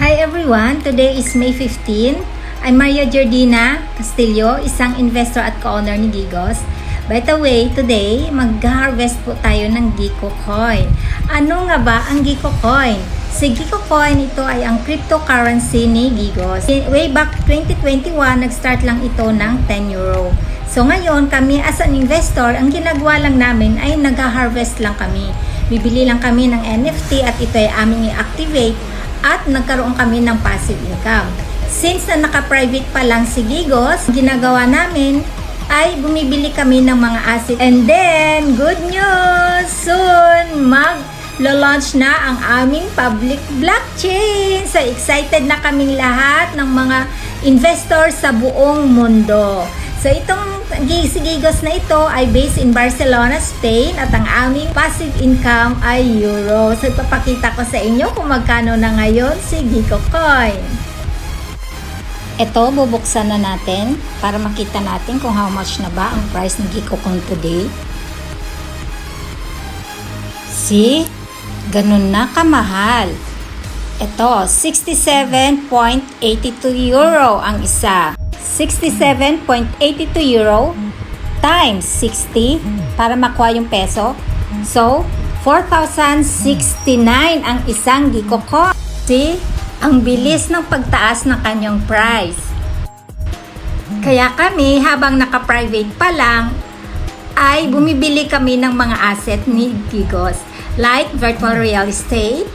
Hi everyone! Today is May 15. I'm Maria Jordina Castillo, isang investor at co-owner ni Gigos. By the way, today mag-harvest po tayo ng Gico Coin. Ano nga ba ang Gico Coin? Si Gico Coin, ito ay ang cryptocurrency ni Gigos. Way back 2021, nag-start lang ito ng 10 euro. So ngayon, kami as an investor, ang ginagawa lang namin ay nag-harvest lang kami. Bibili lang kami ng NFT at ito ay aming i-activate at nagkaroon kami ng passive income. Since na naka-private pa lang si Gigos, ginagawa namin ay bumibili kami ng mga asset. And then, good news! Soon, mag-launch na ang aming public blockchain. So, excited na kaming lahat ng mga investors sa buong mundo. So, itong si Gigos na ito ay based in Barcelona, Spain at ang aming passive income ay euro. So, ipapakita ko sa inyo kung magkano na ngayon si Gico Coin. Ito, bubuksan na natin para makita natin kung how much na ba ang price ng Gico Coin today. See? Ganun na kamahal. Ito, 67.82 euro ang isa. 67.82 euro times 60 para makuha yung peso. So, 4,069 ang isang Gico Coin. See? Ang bilis ng pagtaas ng kanyang price. Kaya kami, habang naka-private pa lang, ay bumibili kami ng mga asset ni Gigos. Like virtual real estate,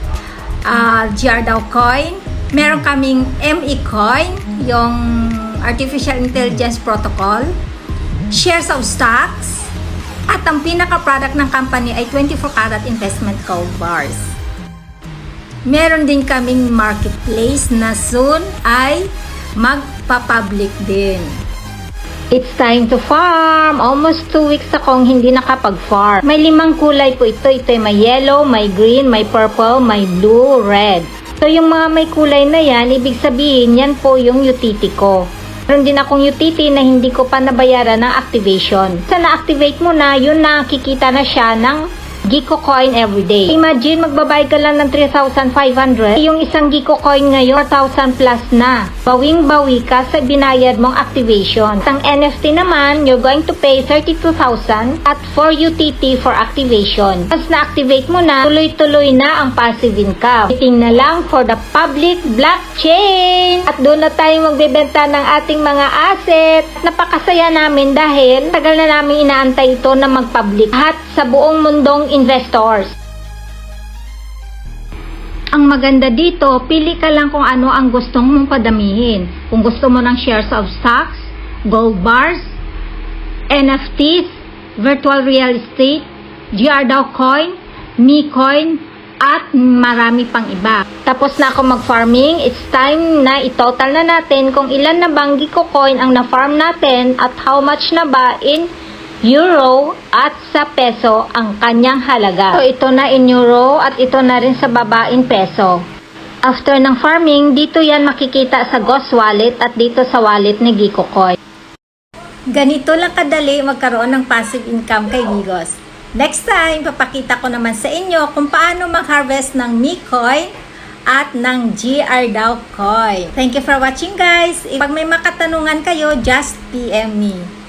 GRDAO coin, meron kaming ME coin, yung Artificial Intelligence Protocol, shares of stocks, at ang pinaka-product ng company ay 24-karat investment gold bars. Meron din kaming marketplace na soon ay magpa-public din. It's time to farm! Almost 2 weeks akong hindi nakapag-farm. May 5 kulay po ito. Ito ay may yellow, may green, may purple, may blue, red. So yung mga may kulay na yan, ibig sabihin yan po yung utility ko. Meron din akong utility na hindi ko pa nabayaran ng activation. Sa na-activate mo na, yun nakikita na siya ng Gico Coin everyday. Imagine, magbabayad ka lang ng 3,500. Yung isang Gico Coin ngayon, 4,000 plus na. Bawing-bawi ka sa binayad mong activation. Ang NFT naman, you're going to pay 32,000 at 4 UTT for activation. Once na-activate mo na, tuloy-tuloy na ang passive income. Waiting na lang for the public blockchain. At doon na tayo magbebenta ng ating mga asset. Napakasaya namin dahil tagal na namin inaantay ito na mag-public. At sa buong mundong investors. Ang maganda dito, pili ka lang kung ano ang gustong mong padamihin. Kung gusto mo ng shares of stocks, gold bars, NFTs, virtual real estate, GRDAO coin, ME coin, at marami pang iba. Tapos na ako mag-farming, it's time na i-total na natin kung ilan na bang Gico Coin ang na-farm natin at how much na ba in euro at sa peso ang kanyang halaga. So, ito na in euro at ito na rin sa baba in peso. After ng farming, dito yan makikita sa Ghost Wallet at dito sa wallet ni Gico Coin. Ganito lang kadali magkaroon ng passive income kay Gigos. Next time, papakita ko naman sa inyo kung paano mag-harvest ng ME Coin at ng GRDAO Coin. Thank you for watching guys. Pag may makatanungan kayo, just PM me.